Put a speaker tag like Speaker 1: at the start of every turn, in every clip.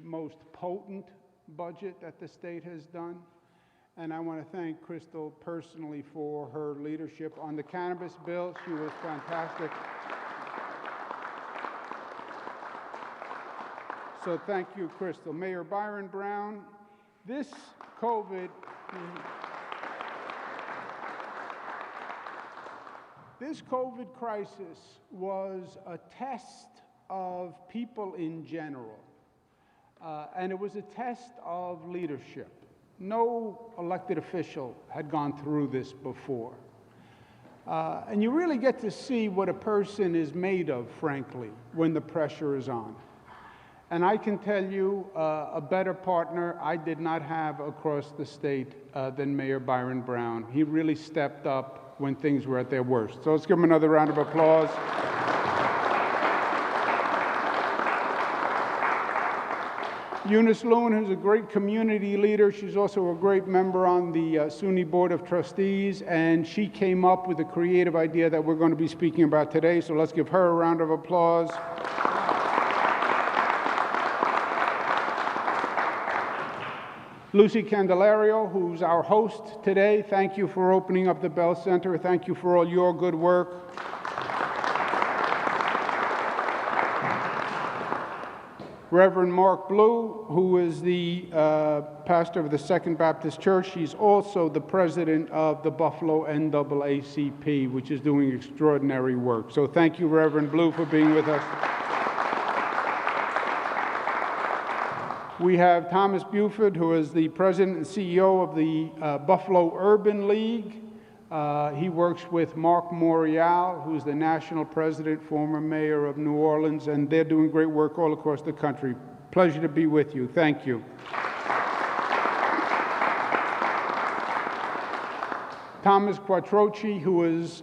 Speaker 1: most potent budget that the state has done. And I want to thank Crystal personally for her leadership on the cannabis bill. She was fantastic. So thank you, Crystal. Mayor Byron Brown, this COVID crisis was a test of people in general, and it was a test of leadership. No elected official had gone through this before. And you really get to see what a person is made of, frankly, when the pressure is on. And I can tell you a better partner I did not have across the state than Mayor Byron Brown. He really stepped up when things were at their worst. So let's give him another round of applause. Eunice Lewin, who's a great community leader. She's also a great member on the SUNY Board of Trustees, and she came up with a creative idea that we're going to be speaking about today, so let's give her a round of applause. Lucy Candelario, who's our host today, thank you for opening up the Bell Center. Thank you for all your good work. Reverend Mark Blue, who is the pastor of the Second Baptist Church. He's also the president of the Buffalo NAACP, which is doing extraordinary work. So thank you, Reverend Blue, for being with us. We have Thomas Buford, who is the president and CEO of the Buffalo Urban League. He works with Mark Morial, who's the national president, former mayor of New Orleans, and they're doing great work all across the country. Pleasure to be with you. Thank you. Thomas Quattrochi, who has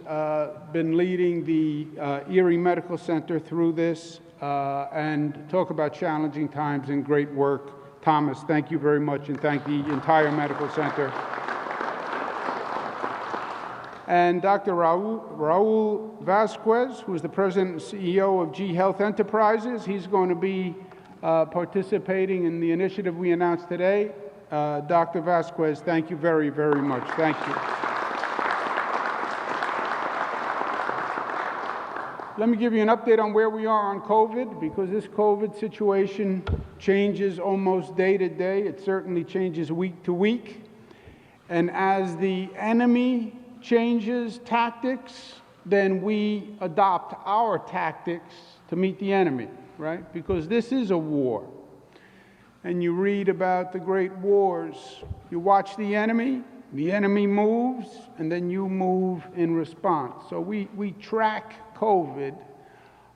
Speaker 1: been leading the Erie Medical Center through this, and talk about challenging times and great work. Thomas, thank you very much, and thank the entire medical center. And Dr. Raul Vasquez, who is the president and CEO of G Health Enterprises. He's going to be participating in the initiative we announced today. Dr. Vasquez, thank you very, very much. Thank you. Let me give you an update on where we are on COVID, because this COVID situation changes almost day to day. It certainly changes week to week. And as the enemy changes tactics, then we adopt our tactics to meet the enemy, right? Because this is a war. And you read about the great wars. You watch the enemy moves, and then you move in response. So we track COVID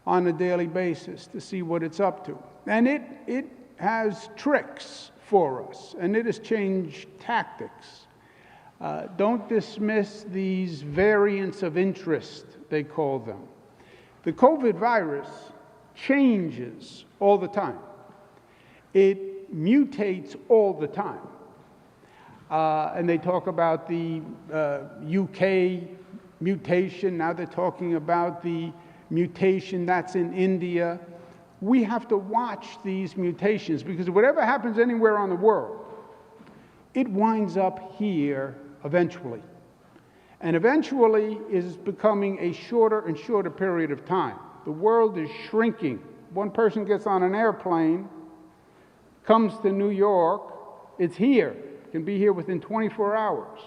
Speaker 1: on a daily basis to see what it's up to. And it has tricks for us, and it has changed tactics. Don't dismiss these variants of interest, they call them. The COVID virus changes all the time. It mutates all the time. And they talk about the UK mutation. Now they're talking about the mutation that's in India. We have to watch these mutations, because whatever happens anywhere on the world, it winds up here eventually. And eventually is becoming a shorter and shorter period of time. The world is shrinking. One person gets on an airplane, comes to New York, it's here. It can be here within 24 hours.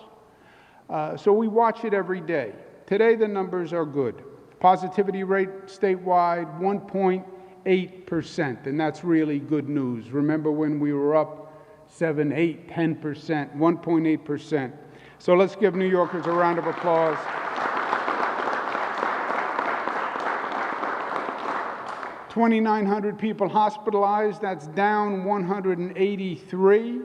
Speaker 1: So we watch it every day. Today the numbers are good. Positivity rate statewide, 1.8%, and that's really good news. Remember when we were up 7, 8, 10%, 1.8%. So let's give New Yorkers a round of applause. $2,900 people hospitalized. That's down 183.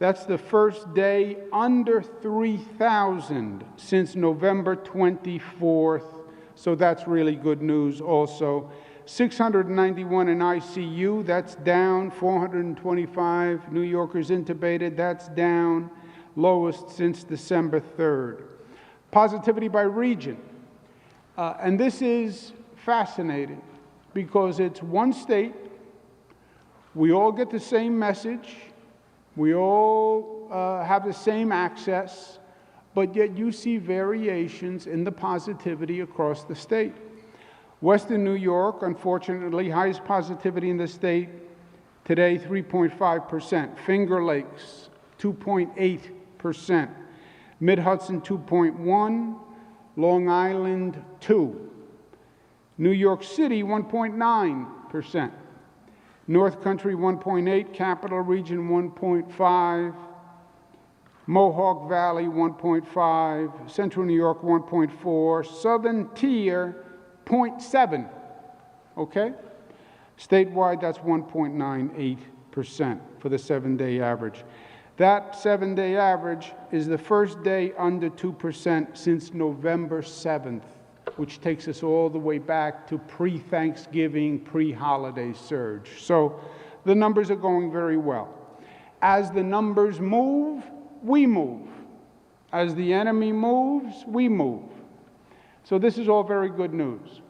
Speaker 1: That's the first day under 3,000 since November 24th. So that's really good news also. 691 in ICU. That's down. 425 New Yorkers intubated. That's down. Lowest since December 3rd. Positivity by region. And this is fascinating because it's one state, We all get the same message. We all have the same access, but yet you see variations in the positivity across the state. Western New York, unfortunately, highest positivity in the state today, 3.5%. Finger Lakes, 2.8%. Mid-Hudson, 2.1%. Long Island, 2%. New York City, 1.9%. North Country, 1.8%. Capital Region, 1.5%. Mohawk Valley, 1.5%. Central New York, 1.4%. Southern Tier, 0.7%. Okay? Statewide, that's 1.98% for the 7-day average. That 7-day average is the first day under 2% since November 7th, which takes us all the way back to pre-Thanksgiving, pre-holiday surge. So the numbers are going very well. As the numbers move, we move. As the enemy moves, we move. So this is all very good news.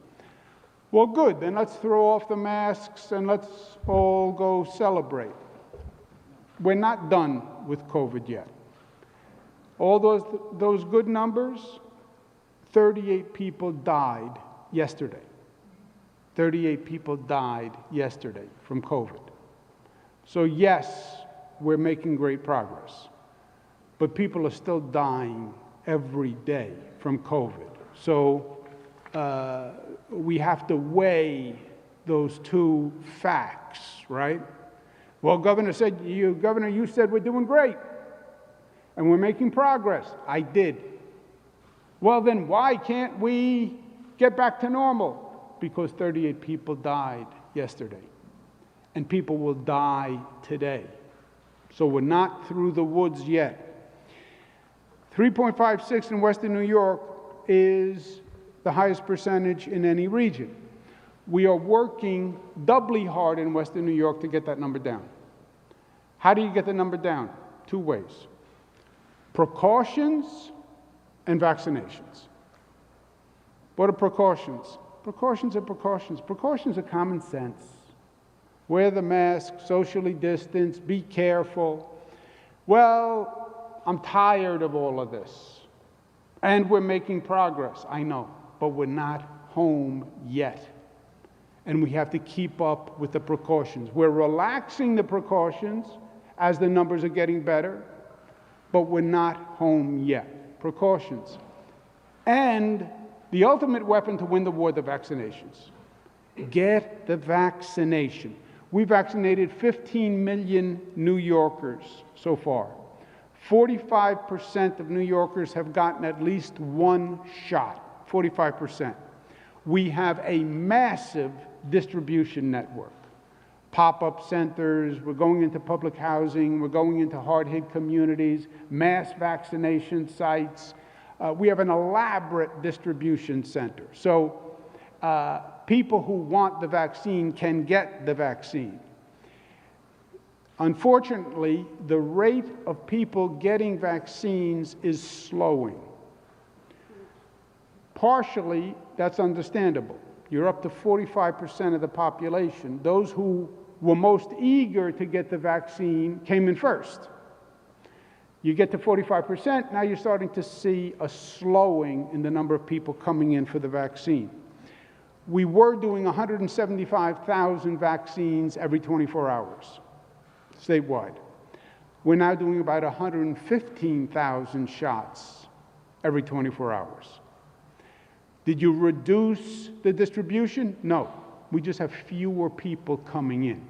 Speaker 1: Well, good, then let's throw off the masks and let's all go celebrate. We're not done with COVID yet. All those good numbers, 38 people died yesterday. 38 people died yesterday from COVID. So yes, we're making great progress, but people are still dying every day from COVID. So we have to weigh those two facts, right? Well, Governor, you said we're doing great and we're making progress. I did. Well, then why can't we get back to normal? Because 38 people died yesterday and people will die today. So we're not through the woods yet. 3.56 in Western New York is the highest percentage in any region. We are working doubly hard in Western New York to get that number down. How do you get the number down? Two ways: precautions and vaccinations. What are precautions? Precautions are precautions. Precautions are common sense. Wear the mask, socially distance, be careful. Well, I'm tired of all of this. And we're making progress, I know, but we're not home yet. And we have to keep up with the precautions. We're relaxing the precautions as the numbers are getting better, but we're not home yet. Precautions. And the ultimate weapon to win the war, the vaccinations. Get the vaccination. We vaccinated 15 million New Yorkers so far. 45% of New Yorkers have gotten at least one shot. 45%. We have a massive distribution network. Pop-up centers, we're going into public housing, we're going into hard-hit communities, mass vaccination sites. We have an elaborate distribution center. So people who want the vaccine can get the vaccine. Unfortunately, the rate of people getting vaccines is slowing. Partially, that's understandable. You're up to 45% of the population. Those who were most eager to get the vaccine came in first. You get to 45%, now you're starting to see a slowing in the number of people coming in for the vaccine. We were doing 175,000 vaccines every 24 hours, statewide. We're now doing about 115,000 shots every 24 hours. Did you reduce the distribution? No. We just have fewer people coming in.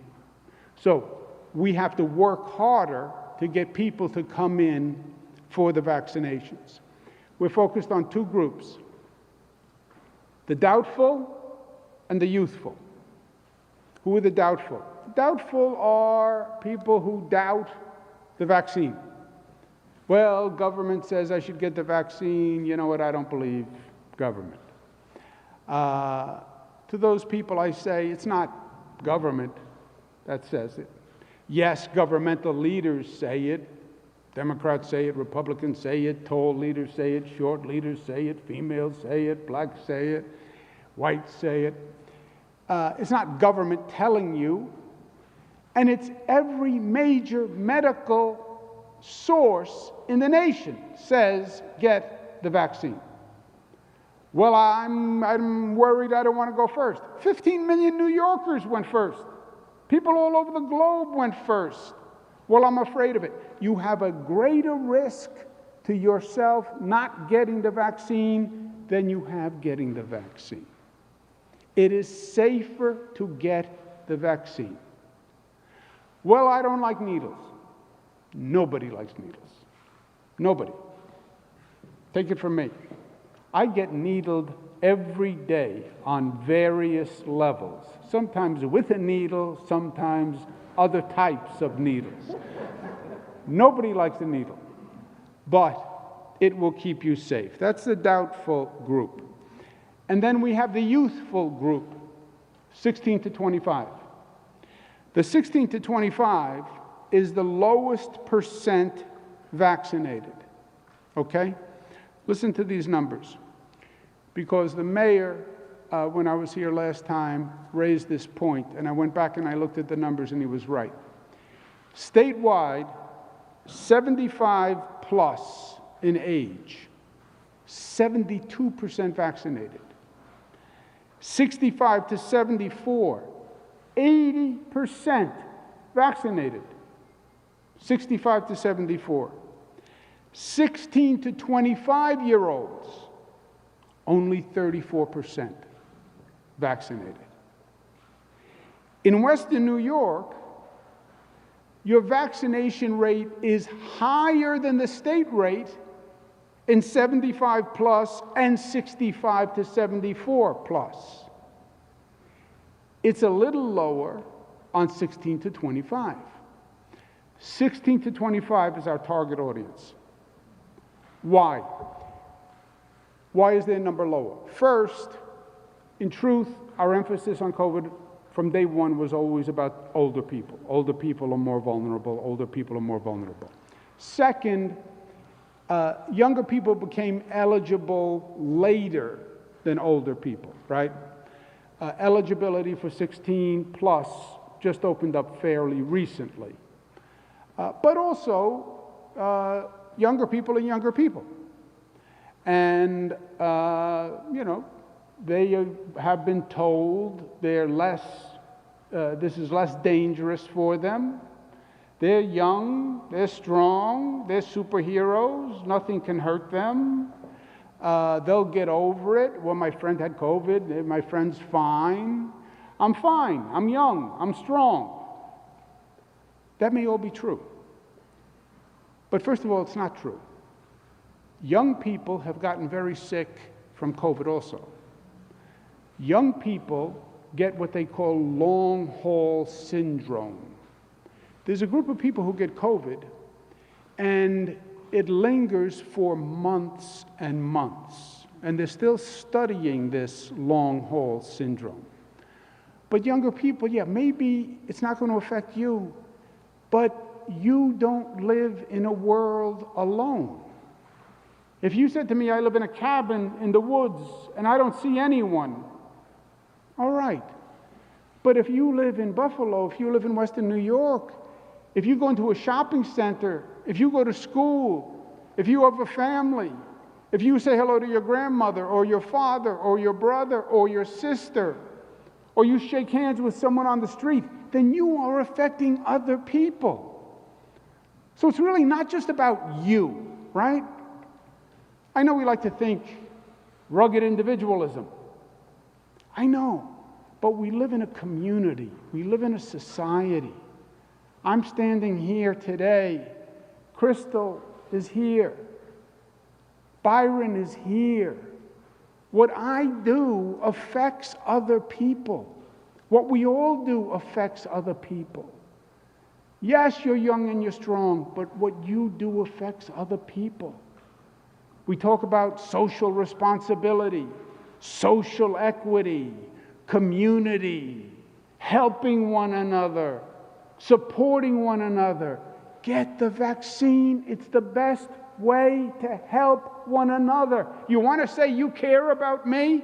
Speaker 1: So we have to work harder to get people to come in for the vaccinations. We're focused on two groups: the doubtful and the youthful. Who are the doubtful? Doubtful are people who doubt the vaccine. Well, government says I should get the vaccine. You know what? I don't believe government. To those people I say, it's not government that says it. Yes, governmental leaders say it. Democrats say it, Republicans say it, tall leaders say it, short leaders say it, females say it, blacks say it, whites say it. It's not government telling you. And it's every major medical source in the nation says, get the vaccine. Well, I'm worried I don't want to go first. 15 million New Yorkers went first. People all over the globe went first. Well, I'm afraid of it. You have a greater risk to yourself not getting the vaccine than you have getting the vaccine. It is safer to get the vaccine. Well, I don't like needles. Nobody likes needles. Nobody. Take it from me. I get needled every day on various levels, sometimes with a needle, sometimes other types of needles. Nobody likes a needle, but it will keep you safe. That's the doubtful group. And then we have the youthful group, 16 to 25. The 16 to 25 is the lowest percent vaccinated, okay? Listen to these numbers, because the mayor, when I was here last time, raised this point, and I went back and I looked at the numbers and he was right. Statewide, 75 plus in age, 72% vaccinated. 65 to 74, 80% vaccinated. 65 to 74. 16 to 25-year-olds, only 34% vaccinated. In Western New York, your vaccination rate is higher than the state rate in 75 plus and 65 to 74 plus. It's a little lower on 16 to 25. 16 to 25 is our target audience. Why? Why is their number lower? First, in truth, our emphasis on COVID from day one was always about older people. Older people are more vulnerable. Older people are more vulnerable. Second, younger people became eligible later than older people, right? Eligibility for 16 plus just opened up fairly recently. But also, younger people are younger people. And, they have been told they're less, this is less dangerous for them. They're young, they're strong, they're superheroes, nothing can hurt them. They'll get over it. Well, my friend had COVID, my friend's fine. I'm fine, I'm young, I'm strong. That may all be true. But first of all, it's not true. Young people have gotten very sick from COVID also. Young people get what they call long-haul syndrome. There's a group of people who get COVID, and it lingers for months and months. And they're still studying this long-haul syndrome. But younger people, yeah, maybe it's not going to affect you, but you don't live in a world alone. If you said to me, I live in a cabin in the woods and I don't see anyone, all right. But if you live in Buffalo, if you live in Western New York, if you go into a shopping center, if you go to school, if you have a family, if you say hello to your grandmother or your father or your brother or your sister, or you shake hands with someone on the street, then you are affecting other people. So it's really not just about you, right? I know we like to think rugged individualism. I know, but we live in a community. We live in a society. I'm standing here today. Crystal is here. Byron is here. What I do affects other people. What we all do affects other people. Yes, you're young and you're strong, but what you do affects other people. We talk about social responsibility, social equity, community, helping one another, supporting one another. Get the vaccine. It's the best way to help one another. You want to say you care about me?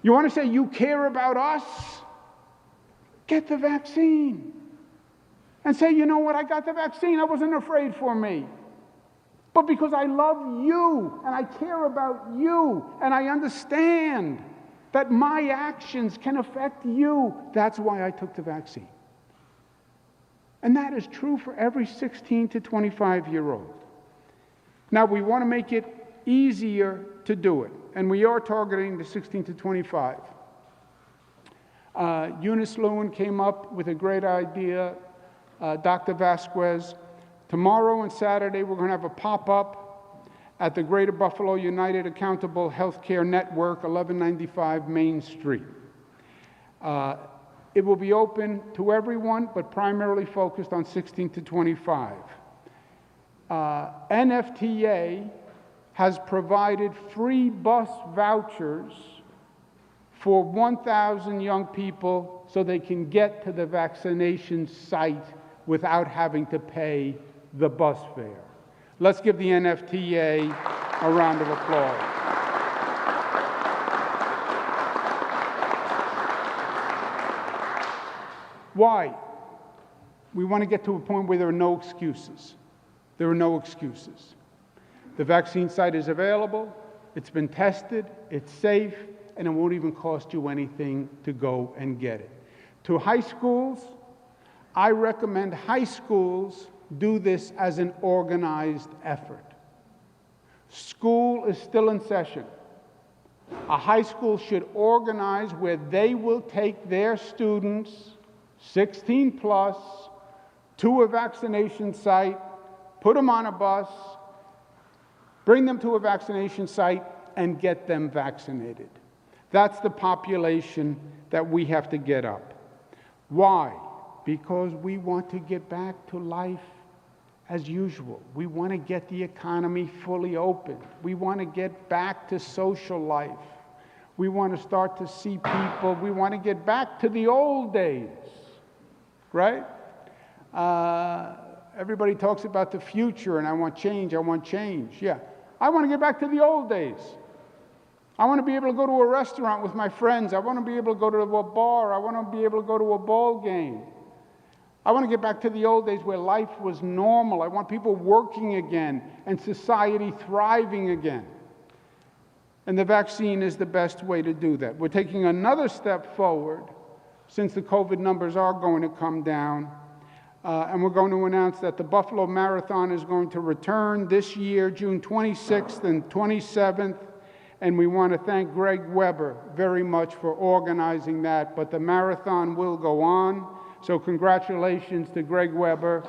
Speaker 1: You want to say you care about us? Get the vaccine. and say, you know what, I got the vaccine, I wasn't afraid for me. But because I love you, and I care about you, and I understand that my actions can affect you, that's why I took the vaccine. And that is true for every 16 to 25-year-old. Now, we want to make it easier to do it, and we are targeting the 16 to 25. Eunice Lewin came up with a great idea, Dr. Vasquez. Tomorrow and Saturday, we're going to have a pop-up at the Greater Buffalo United Accountable Healthcare Network, 1195 Main Street. It will be open to everyone, but primarily focused on 16 to 25. NFTA has provided free bus vouchers for 1,000 young people so they can get to the vaccination site without having to pay the bus fare. Let's give the NFTA a round of applause. Why? We want to get to a point where there are no excuses. There are no excuses. The vaccine site is available, it's been tested, it's safe, and it won't even cost you anything to go and get it. To high schools, I recommend high schools do this as an organized effort. School is still in session. A high school should organize where they will take their students, 16 plus, to a vaccination site, put them on a bus, bring them to a vaccination site, and get them vaccinated. That's the population that we have to get up. Why? Because we want to get back to life as usual. We want to get the economy fully open. We want to get back to social life. We want to start to see people. We want to get back to the old days, right? Everybody talks about the future, and I want change, I want change. Yeah, I want to get back to the old days. I want to be able to go to a restaurant with my friends. I want to be able to go to a bar. I want to be able to go to a ball game. I want to get back to the old days where life was normal. I want people working again and society thriving again. And the vaccine is the best way to do that. We're taking another step forward since the COVID numbers are going to come down. And we're going to announce that the Buffalo Marathon is going to return this year, June 26th and 27th. And we want to thank Greg Weber very much for organizing that. But the marathon will go on. So congratulations to Greg Weber,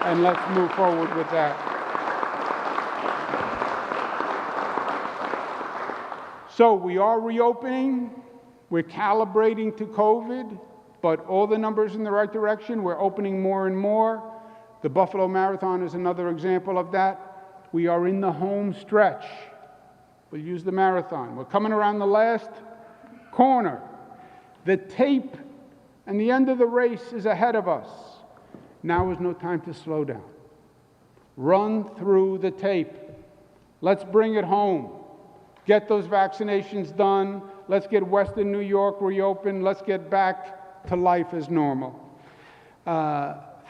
Speaker 1: and let's move forward with that. So we are reopening. We're calibrating to COVID, but all the numbers in the right direction. We're opening more and more. The Buffalo Marathon is another example of that. We are in the home stretch. We'll use the marathon. We're coming around the last corner. The tape and the end of the race is ahead of us. Now is no time to slow down. Run through the tape. Let's bring it home. Get those vaccinations done. Let's get Western New York reopened. Let's get back to life as normal.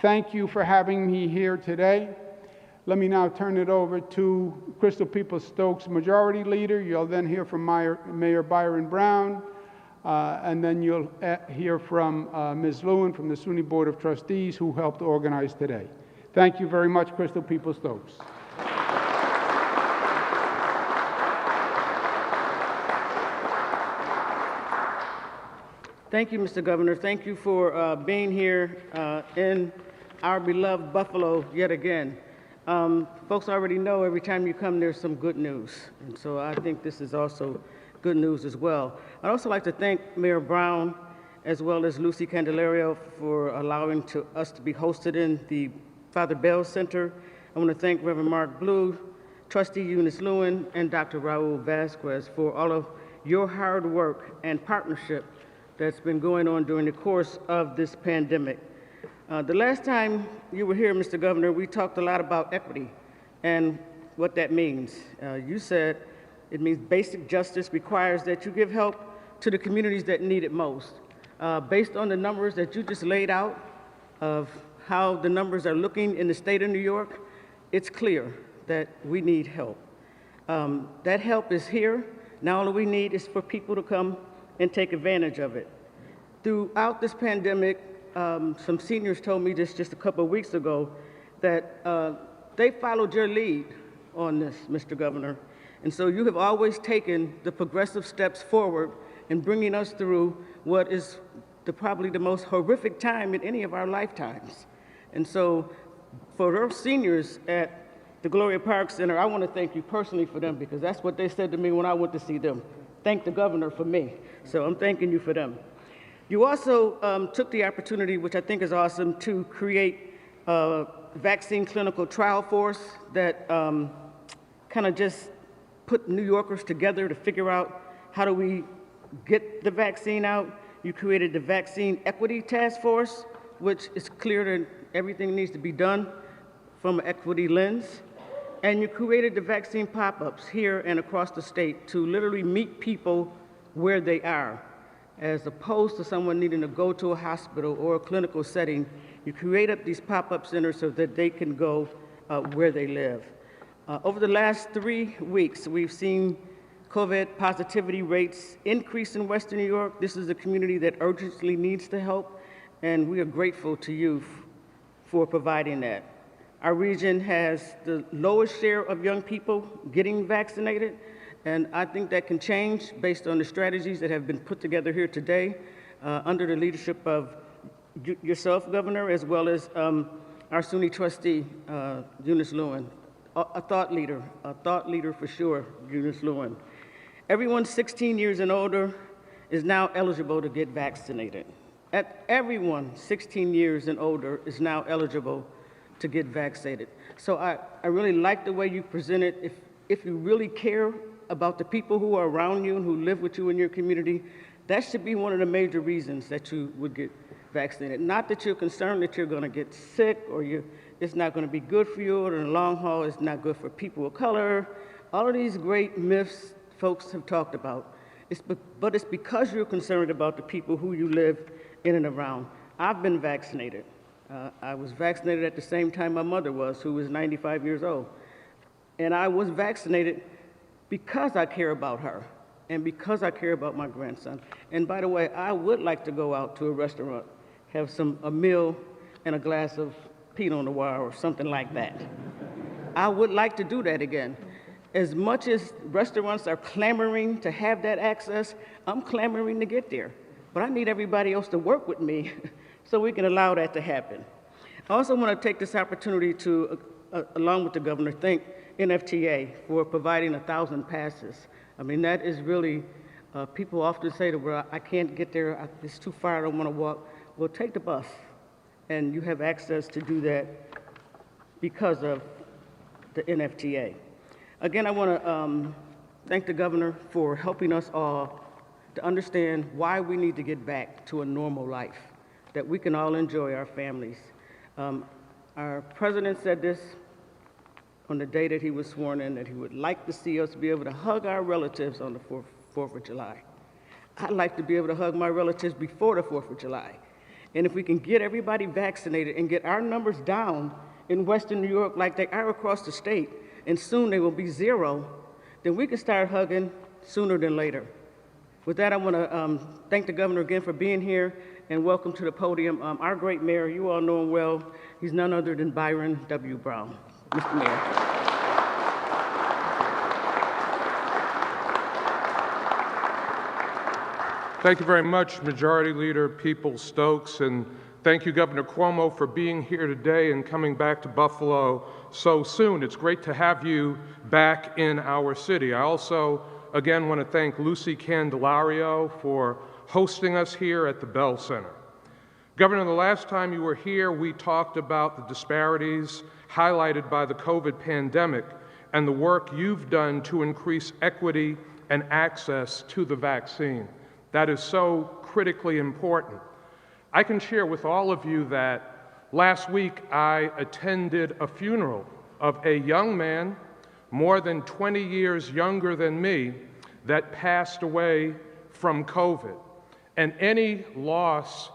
Speaker 1: Thank you for having me here today. Let me now turn it over to Crystal Peoples-Stokes, Majority Leader. You'll then hear from Mayor Byron Brown, and then you'll hear from Ms. Lewin from the SUNY Board of Trustees, who helped organize today. Thank you very much, Crystal Peoples-Stokes.
Speaker 2: Thank you, Mr. Governor. Thank you for being here in our beloved Buffalo yet again. Folks already know every time you come there's some good news, and so I think this is also good news as well. I'd also like to thank Mayor Brown as well as Lucy Candelario for allowing us to be hosted in the Father Bell Center. I want to thank Reverend Mark Blue, Trustee Eunice Lewin, and Dr. Raul Vasquez for all of your hard work and partnership that's been going on during the course of this pandemic. The last time you were here, Mr. Governor, we talked a lot about equity and what that means. You said it means basic justice requires that you give help to the communities that need it most. Based on the numbers that you just laid out of how the numbers are looking in the state of New York, it's clear that we need help. That help is here. Now all we need is for people to come and take advantage of it. Throughout this pandemic, some seniors told me this just a couple of weeks ago that they followed your lead on this, Mr. Governor. And so you have always taken the progressive steps forward in bringing us through what is probably the most horrific time in any of our lifetimes. And so for those seniors at the Gloria Park Center, I want to thank you personally for them, because that's what they said to me when I went to see them. Thank the governor for me. So I'm thanking you for them. You also took the opportunity, which I think is awesome, to create a vaccine clinical trial force that kind of just put New Yorkers together to figure out how do we get the vaccine out. You created the Vaccine Equity Task Force, which is clear that everything needs to be done from an equity lens. And you created the vaccine pop-ups here and across the state to literally meet people where they are. As opposed to someone needing to go to a hospital or a clinical setting, you create up these pop-up centers so that they can go where they live. Over the last 3 weeks, we've seen COVID positivity rates increase in Western New York. This is a community that urgently needs the help, and we are grateful to you for providing that. Our region has the lowest share of young people getting vaccinated, and I think that can change based on the strategies that have been put together here today under the leadership of yourself, Governor, as well as our SUNY trustee, Eunice Lewin, a thought leader for sure, Eunice Lewin. Everyone 16 years and older is now eligible to get vaccinated. Everyone 16 years and older is now eligible to get vaccinated. So I really like the way you presented. If you really care about the people who are around you and who live with you in your community, that should be one of the major reasons that you would get vaccinated. Not that you're concerned that you're going to get sick or it's not going to be good for you, or in the long haul it's not good for people of color. All of these great myths folks have talked about. But it's because you're concerned about the people who you live in and around. I've been vaccinated. I was vaccinated at the same time my mother was, who was 95 years old. And I was vaccinated because I care about her and because I care about my grandson. And by the way, I would like to go out to a restaurant, have a meal and a glass of Pinot Noir or something like that. I would like to do that again. As much as restaurants are clamoring to have that access, I'm clamoring to get there. But I need everybody else to work with me so we can allow that to happen. I also want to take this opportunity to, along with the governor, thank NFTA for providing 1,000 passes. I mean, that is really, people often say that, well, I can't get there, it's too far, I don't want to walk. Well, take the bus, and you have access to do that because of the NFTA. Again, I want to thank the governor for helping us all to understand why we need to get back to a normal life, that we can all enjoy our families. Our president said this on the day that he was sworn in, that he would like to see us be able to hug our relatives on the 4th of July. I'd like to be able to hug my relatives before the 4th of July. And if we can get everybody vaccinated and get our numbers down in Western New York like they are across the state, and soon they will be 0, then we can start hugging sooner than later. With that, I want to thank the governor again for being here, and welcome to the podium. Our great mayor, you all know him well. He's none other than Byron W. Brown. Mr. Mayor.
Speaker 3: Thank you very much, Majority Leader Peoples-Stokes, and thank you, Governor Cuomo, for being here today and coming back to Buffalo so soon. It's great to have you back in our city. I also, again, want to thank Lucy Candelario for hosting us here at the Bell Center. Governor, the last time you were here, we talked about the disparities highlighted by the COVID pandemic and the work you've done to increase equity and access to the vaccine. That is so critically important. I can share with all of you that last week I attended a funeral of a young man, more than 20 years younger than me, that passed away from COVID. And any loss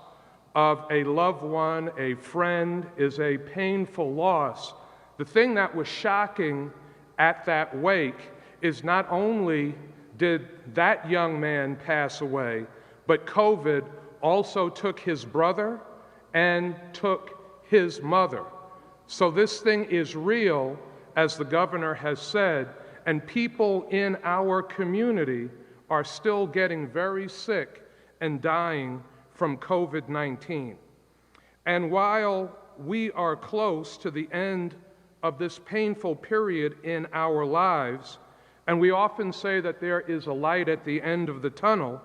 Speaker 3: of a loved one, a friend, is a painful loss. The thing that was shocking at that wake is not only did that young man pass away, but COVID also took his brother and took his mother. So this thing is real, as the governor has said, and people in our community are still getting very sick and dying from COVID-19. And while we are close to the end of this painful period in our lives, and we often say that there is a light at the end of the tunnel,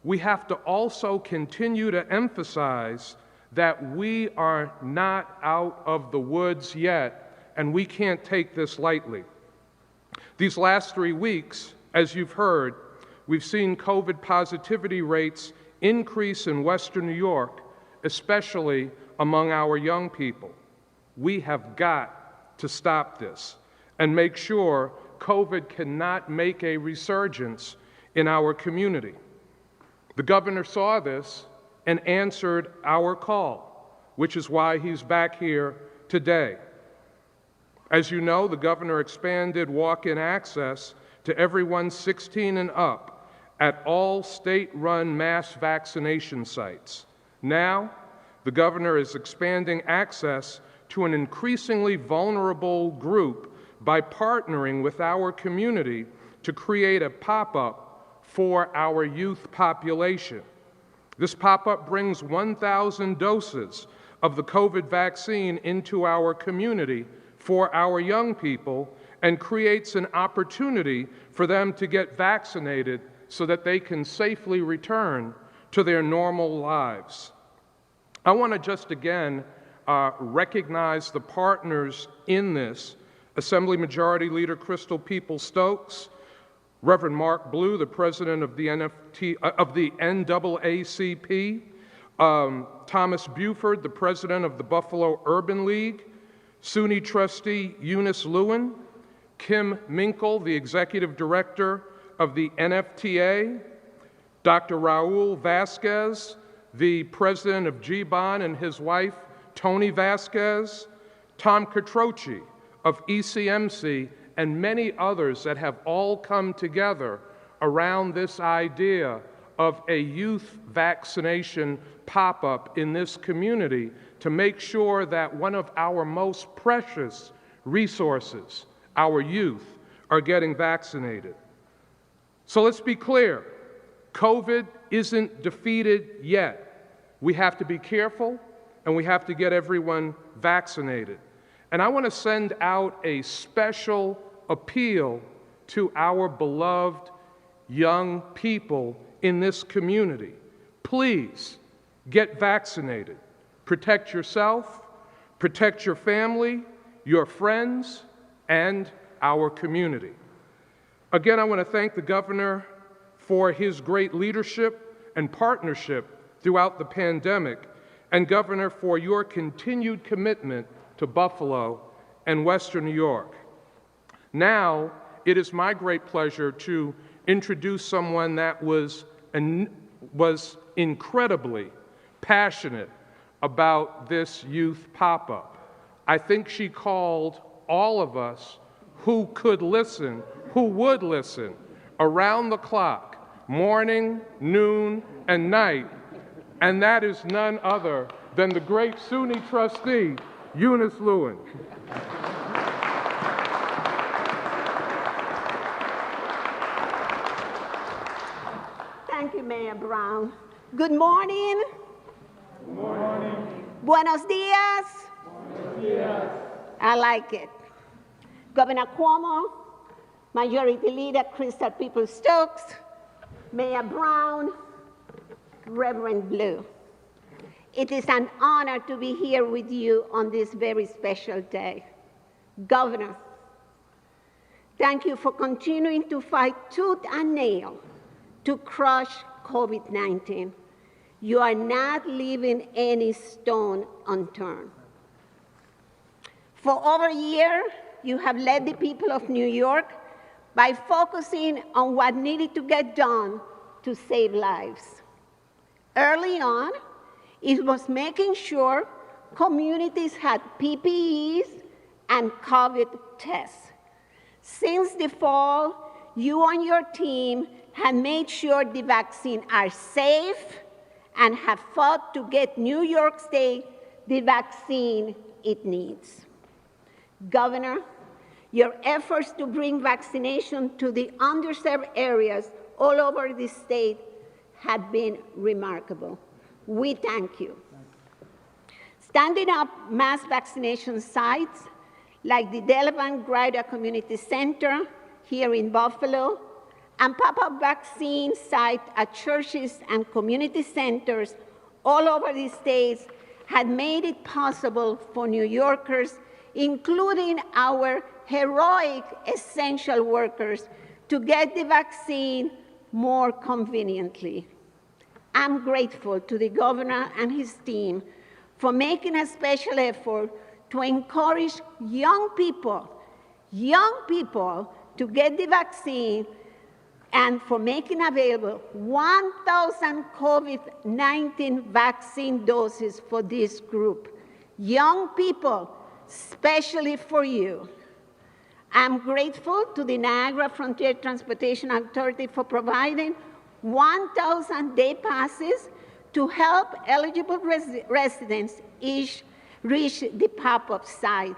Speaker 3: we have to also continue to emphasize that we are not out of the woods yet, and we can't take this lightly. These last 3 weeks, as you've heard, we've seen COVID positivity rates increase in Western New York, especially among our young people. We have got to stop this and make sure COVID cannot make a resurgence in our community. The governor saw this and answered our call, which is why he's back here today. As you know, the governor expanded walk-in access to everyone 16 and up at all state-run mass vaccination sites. Now, the governor is expanding access to an increasingly vulnerable group by partnering with our community to create a pop-up for our youth population. This pop-up brings 1,000 doses of the COVID vaccine into our community for our young people and creates an opportunity for them to get vaccinated so that they can safely return to their normal lives. I want to just again recognize the partners in this: Assembly Majority Leader Crystal Peoples-Stokes, Reverend Mark Blue, the president of the NAACP, Thomas Buford, the president of the Buffalo Urban League, SUNY trustee Eunice Lewin, Kim Minkle, the executive director of the NFTA, Dr. Raul Vasquez, the president of GBON, and his wife, Tony Vasquez, Tom Catroci of ECMC, and many others that have all come together around this idea of a youth vaccination pop-up in this community to make sure that one of our most precious resources, our youth, are getting vaccinated. So let's be clear, COVID isn't defeated yet. We have to be careful, and we have to get everyone vaccinated. And I want to send out a special appeal to our beloved young people in this community. Please get vaccinated. Protect yourself, protect your family, your friends, and our community. Again, I want to thank the governor for his great leadership and partnership throughout the pandemic, and Governor, for your continued commitment to Buffalo and Western New York. Now, it is my great pleasure to introduce someone that was incredibly passionate about this youth pop-up. I think she called all of us who would listen, around the clock, morning, noon, and night, and that is none other than the great SUNY trustee, Eunice Lewin.
Speaker 4: Thank you, Mayor Brown. Good morning.
Speaker 1: Good morning.
Speaker 4: Buenos dias.
Speaker 1: Buenos dias.
Speaker 4: I like it. Governor Cuomo, Majority Leader Crystal Peoples-Stokes, Mayor Brown, Reverend Blue. It is an honor to be here with you on this very special day. Governor, thank you for continuing to fight tooth and nail to crush COVID-19. You are not leaving any stone unturned. For over a year, you have led the people of New York by focusing on what needed to get done to save lives. Early on, It was making sure communities had PPEs and COVID tests. Since the fall, you and your team have made sure the vaccines are safe and have fought to get New York State the vaccine it needs. Governor, your efforts to bring vaccination to the underserved areas all over the state have been remarkable. We thank you. Standing up mass vaccination sites like the Delavan Grida Community Center here in Buffalo and pop-up vaccine sites at churches and community centers all over the states had made it possible for New Yorkers, including our heroic essential workers, to get the vaccine more conveniently. I'm grateful to the governor and his team for making a special effort to encourage young people to get the vaccine and for making available 1,000 COVID-19 vaccine doses for this group. Young people, especially for you. I'm grateful to the Niagara Frontier Transportation Authority for providing 1,000 day passes to help eligible residents each reach the pop-up site.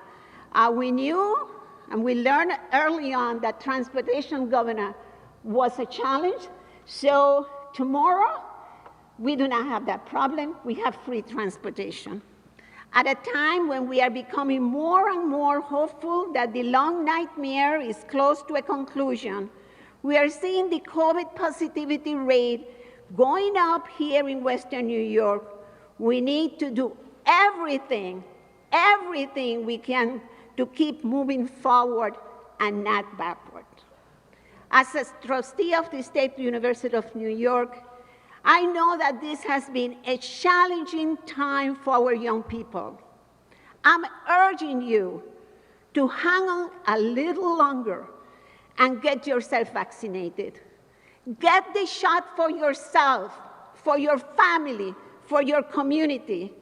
Speaker 4: We knew and we learned early on that transportation, Governor, was a challenge. So tomorrow, we do not have that problem. We have free transportation. At a time when we are becoming more and more hopeful that the long nightmare is close to a conclusion, we are seeing the COVID positivity rate going up here in Western New York. We need to do everything we can to keep moving forward and not backward. As a trustee of the State University of New York, I know that this has been a challenging time for our young people. I'm urging you to hang on a little longer and get yourself vaccinated. Get the shot for yourself, for your family, for your community.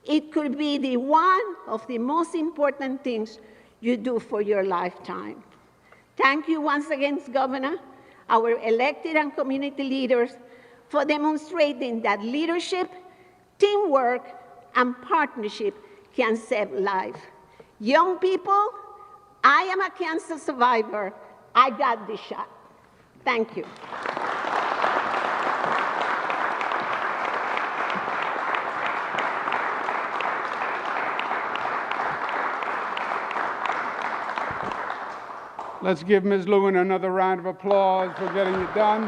Speaker 4: It could be one of the most important things you do for your lifetime. Thank you once again, Governor, our elected and community leaders, for demonstrating that leadership, teamwork, and partnership can save lives. Young people, I am a cancer survivor. I got this shot. Thank you.
Speaker 1: Let's give Ms. Lewin another round of applause for getting it done.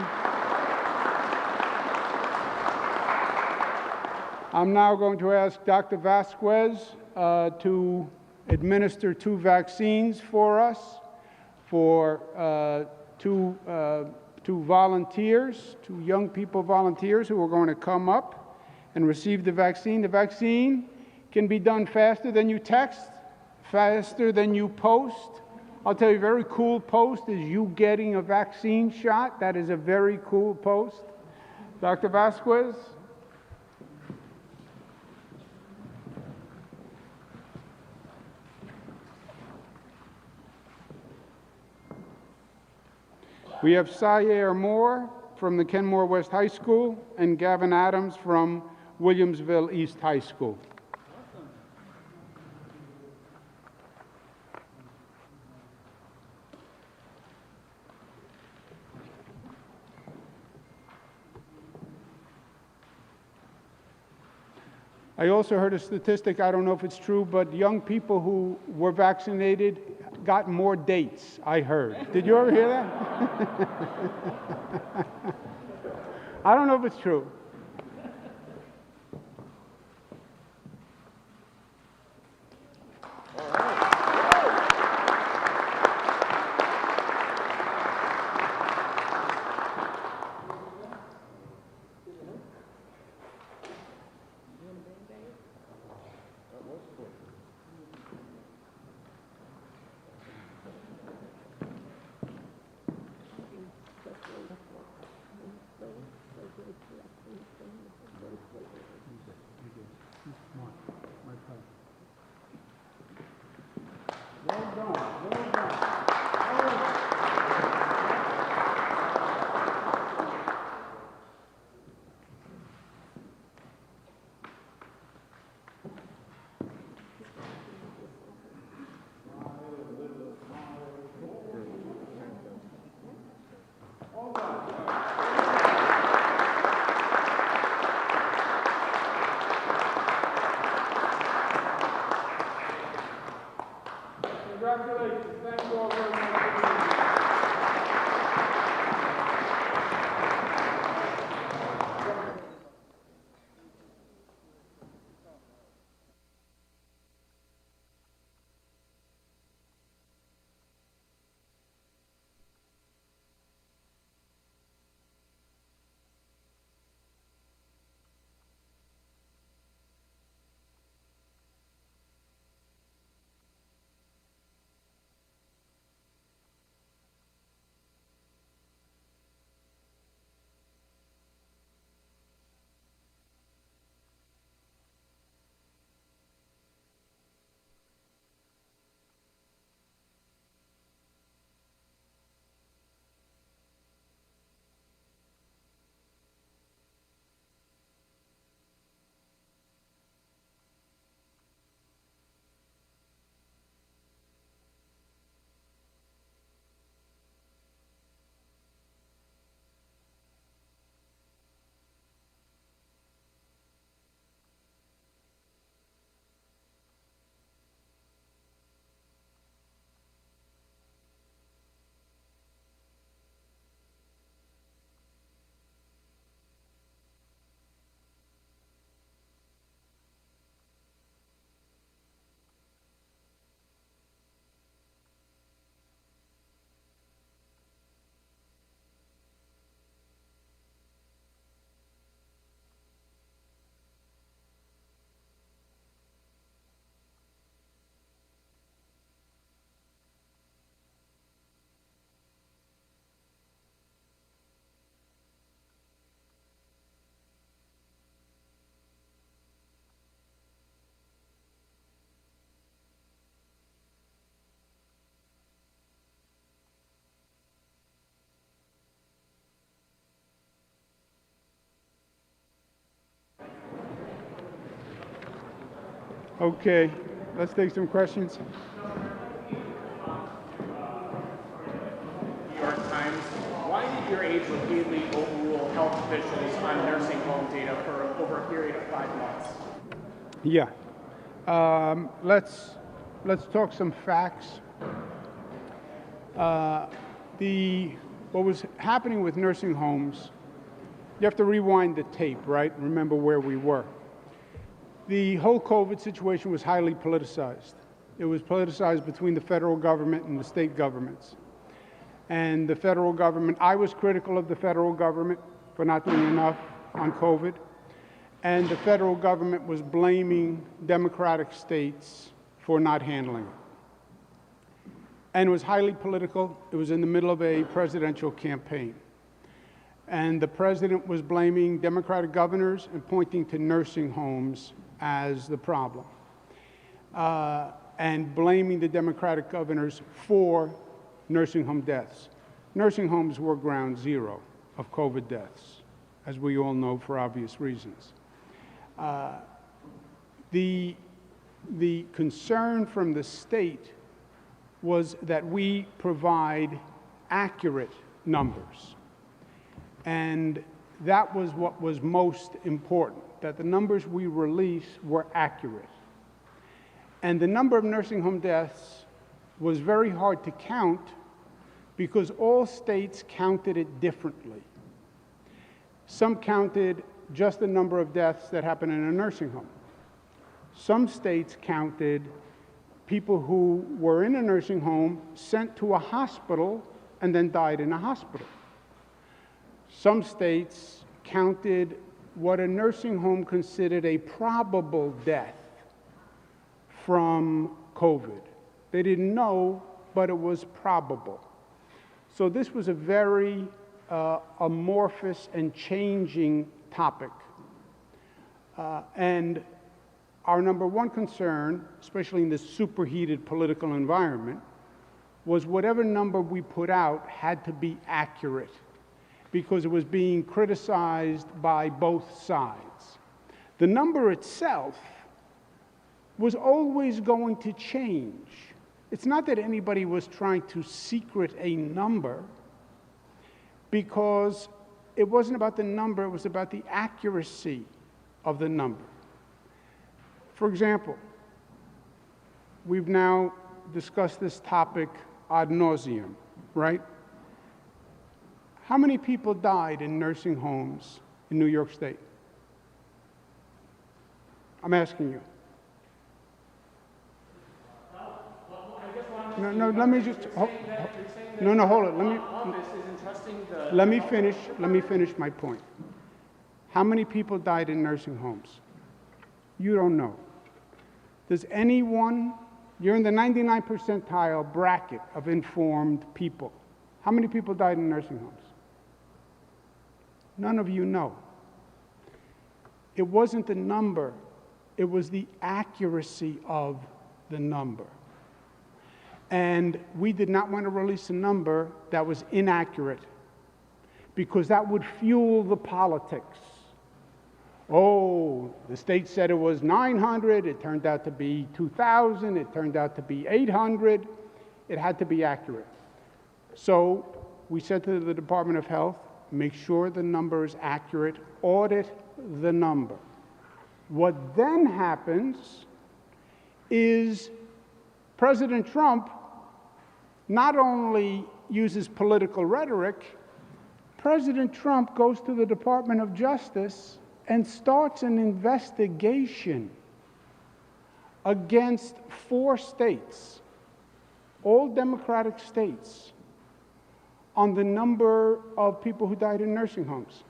Speaker 1: I'm now going to ask Dr. Vasquez to administer 2 vaccines for us, for two volunteers, 2 young people volunteers who are going to come up and receive the vaccine. The vaccine can be done faster than you text, faster than you post. I'll tell you, a very cool post is you getting a vaccine shot. That is a very cool post. Dr. Vasquez? We have Sayer Moore from the Kenmore West High School and Gavin Adams from Williamsville East High School. I also heard a statistic, I don't know if it's true, but young people who were vaccinated got more dates, I heard. Did you ever hear that? I don't know if it's true. Congratulations. Thank you all very much for being here. Okay, let's take some questions.
Speaker 5: New York Times, why did your aide repeatedly overrule health officials on nursing home data for over a period of 5 months?
Speaker 1: Yeah. Let's talk some facts. What was happening with nursing homes, you have to rewind the tape, right? Remember where we were. The whole COVID situation was highly politicized. It was politicized between the federal government and the state governments. And the federal government, I was critical of the federal government for not doing enough on COVID. And the federal government was blaming Democratic states for not handling it. And it was highly political. It was in the middle of a presidential campaign. And the president was blaming Democratic governors and pointing to nursing homes as the problem, and blaming the Democratic governors for nursing home deaths. Nursing homes were ground zero of COVID deaths, as we all know for obvious reasons. The concern from the state was that we provide accurate numbers. And that was what was most important, that the numbers we release were accurate. And the number of nursing home deaths was very hard to count because all states counted it differently. Some counted just the number of deaths that happened in a nursing home. Some states counted people who were in a nursing home, sent to a hospital, and then died in a hospital. Some states counted what a nursing home considered a probable death from COVID. They didn't know, but it was probable. So this was a very amorphous and changing topic. And our number one concern, especially in this superheated political environment, was whatever number we put out had to be accurate, because it was being criticized by both sides. The number itself was always going to change. It's not that anybody was trying to secret a number, because it wasn't about the number, it was about the accuracy of the number. For example, we've now discuss this topic ad nauseum, right? How many people died in nursing homes in New York State? I'm asking you. No, let me just, no, hold it. Let me finish my point. How many people died in nursing homes? You don't know. Does anyone, you're in the 99th percentile bracket of informed people. How many people died in nursing homes? None of you know. It wasn't the number, it was the accuracy of the number. And we did not want to release a number that was inaccurate because that would fuel the politics. Oh, the state said it was 900, it turned out to be 2,000, it turned out to be 800. It had to be accurate. So we said to the Department of Health, make sure the number is accurate, audit the number. What then happens is President Trump not only uses political rhetoric, President Trump goes to the Department of Justice and starts an investigation against 4 states, all Democratic states, on the number of people who died in nursing homes.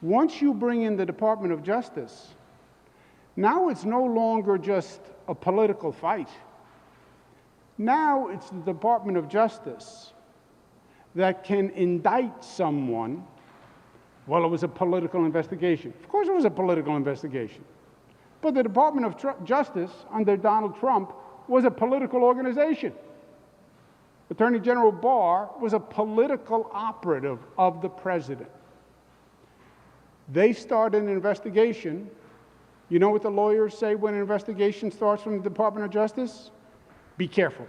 Speaker 1: Once you bring in the Department of Justice, now it's no longer just a political fight. Now it's the Department of Justice that can indict someone. Well, it was a political investigation. Of course it was a political investigation. But the Department of Justice under Donald Trump was a political organization. Attorney General Barr was a political operative of the president. They started an investigation. You know what the lawyers say when an investigation starts from the Department of Justice? Be careful.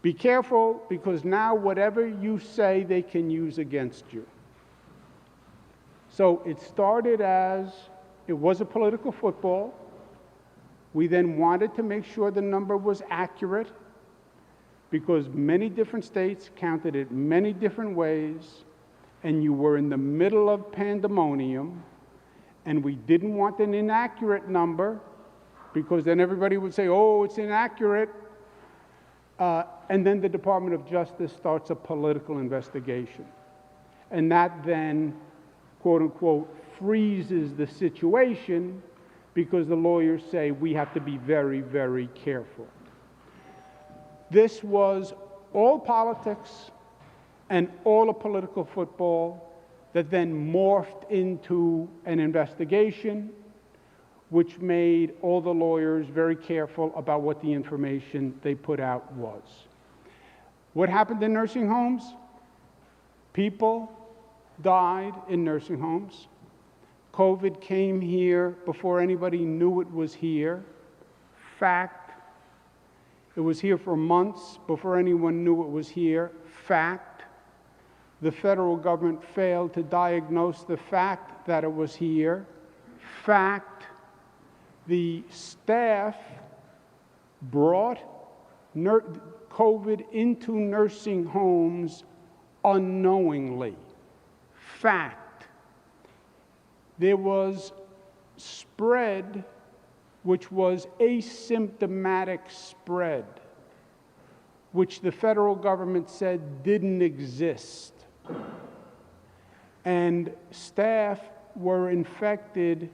Speaker 1: Be careful, because now whatever you say, they can use against you. So it started as, it was a political football. We then wanted to make sure the number was accurate, because many different states counted it many different ways, and you were in the middle of pandemonium, and we didn't want an inaccurate number, because then everybody would say, oh, it's inaccurate. And then the Department of Justice starts a political investigation. And that then, quote unquote, freezes the situation, because the lawyers say we have to be very, very careful. This was all politics and all a political football that then morphed into an investigation, which made all the lawyers very careful about what the information they put out was. What happened in nursing homes? People died in nursing homes. COVID came here before anybody knew it was here. Fact. It was here for months before anyone knew it was here. Fact. The federal government failed to diagnose the fact that it was here. Fact. The staff brought COVID into nursing homes unknowingly. Fact. There was spread, which was asymptomatic spread, which the federal government said didn't exist. And staff were infected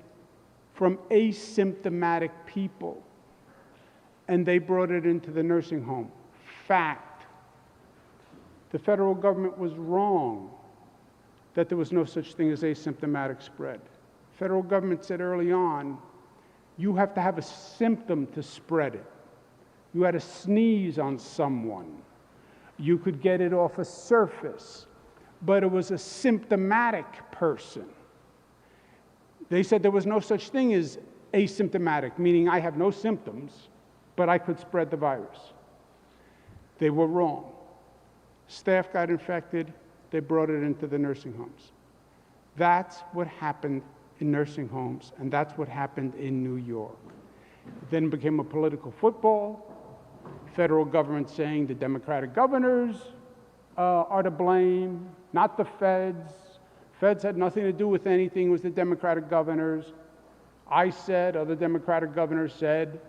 Speaker 1: from asymptomatic people, and they brought it into the nursing home. Fact. The federal government was wrong that there was no such thing as asymptomatic spread. The federal government said early on, you have to have a symptom to spread it. You had to sneeze on someone. You could get it off a surface, but it was a symptomatic person. They said there was no such thing as asymptomatic, meaning I have no symptoms, but I could spread the virus. They were wrong. Staff got infected, they brought it into the nursing homes. That's what happened in nursing homes, and that's what happened in New York. It then became a political football. federal government saying the Democratic governors are to blame, not the feds. Feds had nothing to do with anything, it was the Democratic governors. I said, other Democratic governors said,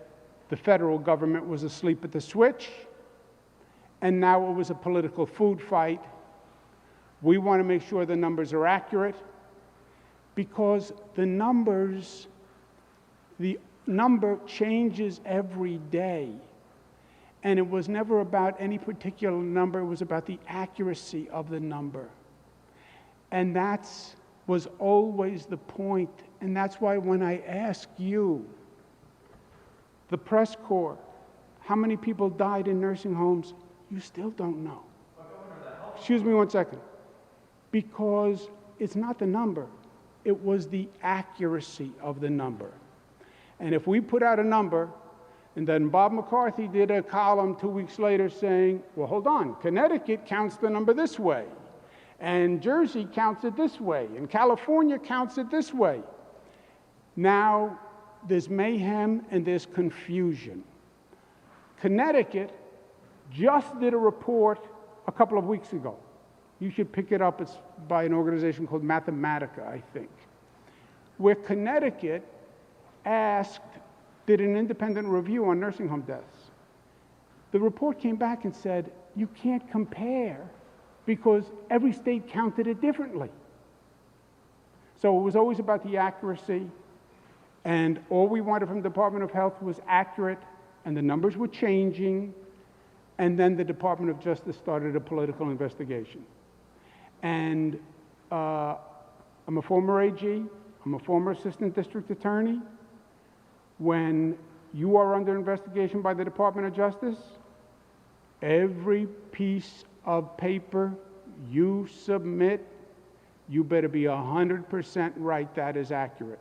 Speaker 1: the federal government was asleep at the switch, and now it was a political food fight. We want to make sure the numbers are accurate, because the number changes every day. And it was never about any particular number, it was about the accuracy of the number. And that was always the point. And that's why when I ask you, the press corps, how many people died in nursing homes, you still don't know. Excuse me one second. Because it's not the number, it was the accuracy of the number. And if we put out a number, and then Bob McCarthy did a column 2 weeks later saying, well, hold on, Connecticut counts the number this way, and Jersey counts it this way, and California counts it this way. Now, there's mayhem and there's confusion. Connecticut just did a report a couple of weeks ago. You should pick it up. It's by an organization called Mathematica, I think, where Connecticut did an independent review on nursing home deaths. The report came back and said, you can't compare because every state counted it differently. So it was always about the accuracy, and all we wanted from the Department of Health was accurate, and the numbers were changing, and then the Department of Justice started a political investigation. And I'm a former AG, I'm a former assistant district attorney. When you are under investigation by the Department of Justice, every piece of paper you submit, you better be 100% right that is accurate.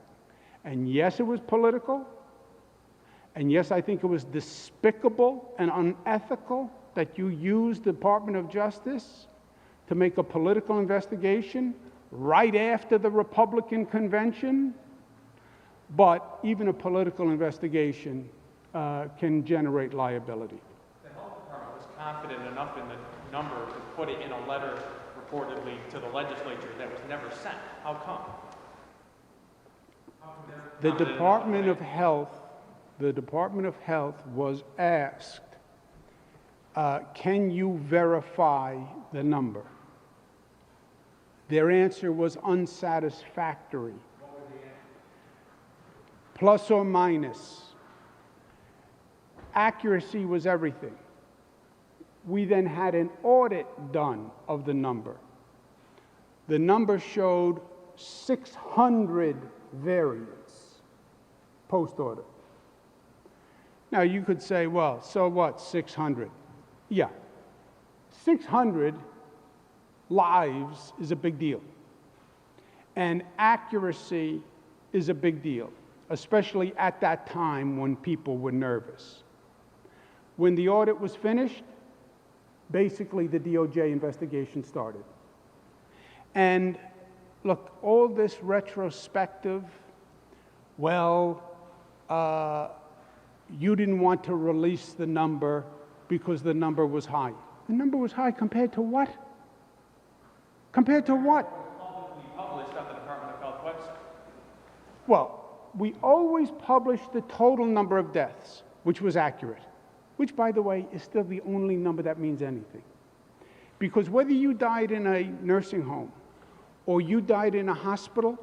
Speaker 1: And yes, it was political, and yes, I think it was despicable and unethical that you used the Department of Justice to make a political investigation right after the Republican convention. But even a political investigation can generate liability.
Speaker 5: The health department was confident enough in the number to put it in a letter reportedly to the legislature that was never sent. How come?
Speaker 1: The Department of Health was asked, can you verify the number? Their answer was unsatisfactory. Plus or minus. Accuracy was everything. We then had an audit done of the number. The number showed 600 variants post-audit. Now you could say, well, so what, 600? Yeah, 600 lives is a big deal. And accuracy is a big deal, especially at that time when people were nervous. When the audit was finished, basically the DOJ investigation started. And look, all this retrospective, well, you didn't want to release the number because the number was high. The number was high compared to what? Compared to what?
Speaker 5: Publicly published on the Department of Health website.
Speaker 1: Well, we always published the total number of deaths, which was accurate, which, by the way, is still the only number that means anything. Because whether you died in a nursing home or you died in a hospital,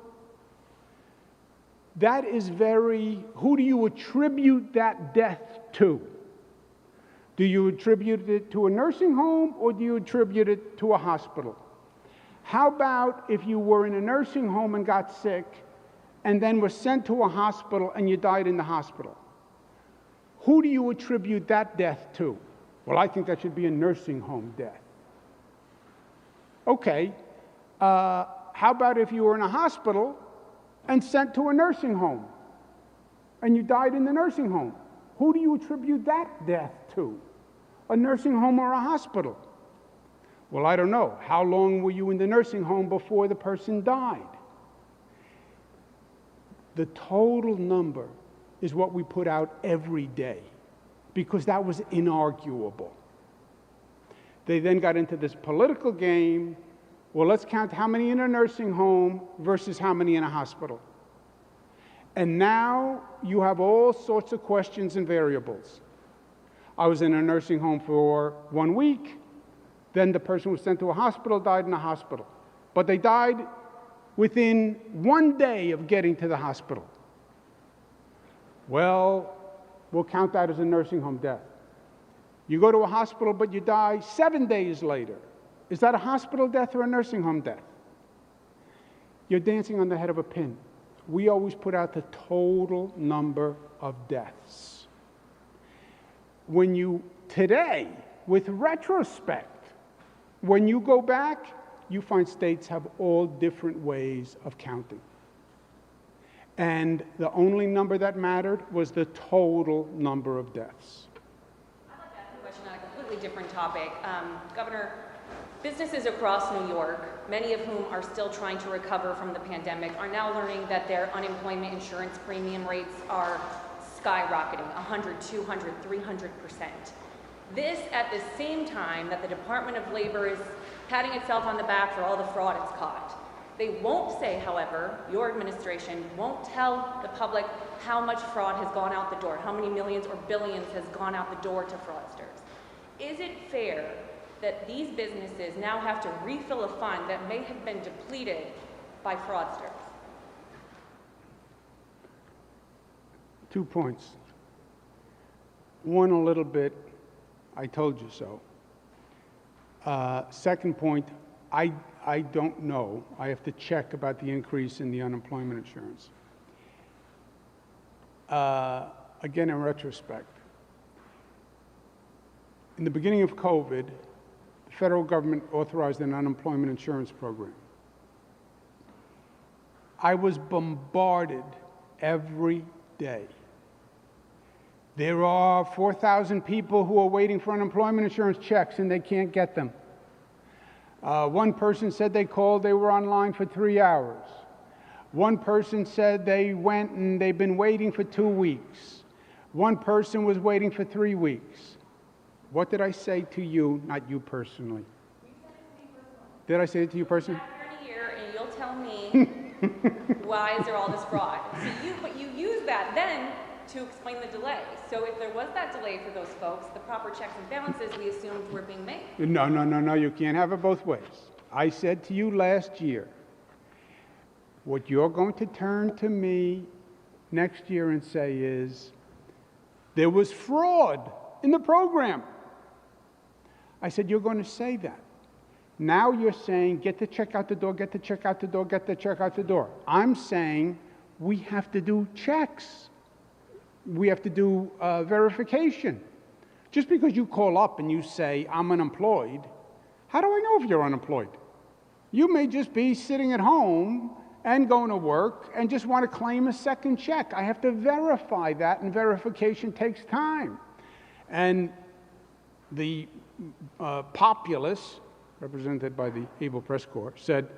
Speaker 1: that is who do you attribute that death to? Do you attribute it to a nursing home or do you attribute it to a hospital? How about if you were in a nursing home and got sick and then were sent to a hospital and you died in the hospital? Who do you attribute that death to? Well, I think that should be a nursing home death. Okay, how about if you were in a hospital and sent to a nursing home and you died in the nursing home? Who do you attribute that death to? A nursing home or a hospital? Well, I don't know. How long were you in the nursing home before the person died? The total number is what we put out every day. because that was inarguable. They then got into this political game. Well, let's count how many in a nursing home versus how many in a hospital. And now you have all sorts of questions and variables. I was in a nursing home for 1 week. Then the person was sent to a hospital, died in a hospital. But they died within 1 day of getting to the hospital. Well, we'll count that as a nursing home death. You go to a hospital, but you die 7 days later. Is that a hospital death or a nursing home death? You're dancing on the head of a pin. We always put out the total number of deaths. When you, today, with retrospect, when you go back, you find states have all different ways of counting. And the only number that mattered was the total number of deaths.
Speaker 6: I'd like to ask a question on a completely different topic. Governor, businesses across New York, many of whom are still trying to recover from the pandemic, are now learning that their unemployment insurance premium rates are skyrocketing, 100, 200, 300%. This at the same time that the Department of Labor is patting itself on the back for all the fraud it's caught. They won't say, however, your administration won't tell the public how much fraud has gone out the door, how many millions or billions has gone out the door to fraudsters. Is it fair that these businesses now have to refill a fund that may have been depleted by fraudsters?
Speaker 1: 2 points. One, a little bit, I told you so. Second point, I don't know. I have to check about the increase in the unemployment insurance. Again, in retrospect, in the beginning of COVID, the federal government authorized an unemployment insurance program. I was bombarded every day. There are 4,000 people who are waiting for unemployment insurance checks and they can't get them. One person said they called, they were online for 3 hours. One person said they went and they've been waiting for 2 weeks. One person was waiting for 3 weeks. What did I say to you, not you personally?
Speaker 6: You said it to me personally.
Speaker 1: Did I say it to you personally?
Speaker 6: Back in a year, and you'll tell me why is there all this fraud. But you use that then to explain the delay. So if there was that delay for those folks, the proper checks and balances we assumed were being made.
Speaker 1: No, you can't have it both ways. I said to you last year, what you're going to turn to me next year and say is, there was fraud in the program. I said, you're going to say that. Now you're saying, get the check out the door, get the check out the door, get the check out the door. I'm saying, we have to do checks. We have to do verification. Just because you call up and you say, I'm unemployed, how do I know if you're unemployed? You may just be sitting at home and going to work and just want to claim a second check. I have to verify that, and verification takes time. And the populace, represented by the Able Press Corps, said,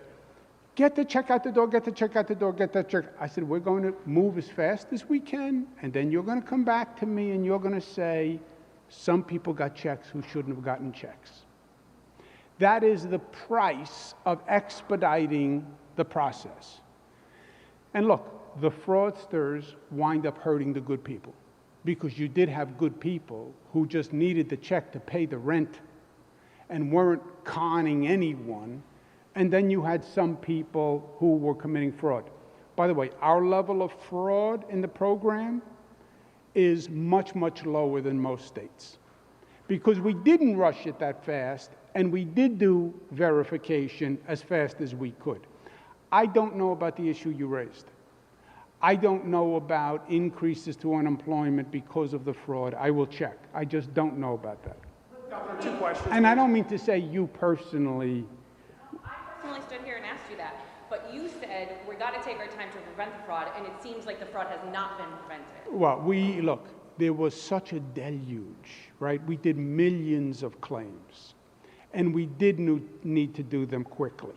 Speaker 1: get the check out the door, get the check out the door, get that check. I said, we're going to move as fast as we can, and then you're going to come back to me and you're going to say, some people got checks who shouldn't have gotten checks. That is the price of expediting the process. And look, the fraudsters wind up hurting the good people, because you did have good people who just needed the check to pay the rent and weren't conning anyone. And then you had some people who were committing fraud. By the way, our level of fraud in the program is much, much lower than most states, because we didn't rush it that fast, and we did do verification as fast as we could. I don't know about the issue you raised. I don't know about increases to unemployment because of the fraud. I will check. I just don't know about that.
Speaker 5: Governor, 2 questions.
Speaker 1: And I don't mean to say you personally.
Speaker 6: I personally stood here and asked you that, but you said we got to take our time to prevent the fraud, and it seems like the fraud has not been prevented.
Speaker 1: Well, look, there was such a deluge, right? We did millions of claims, and we did need to do them quickly.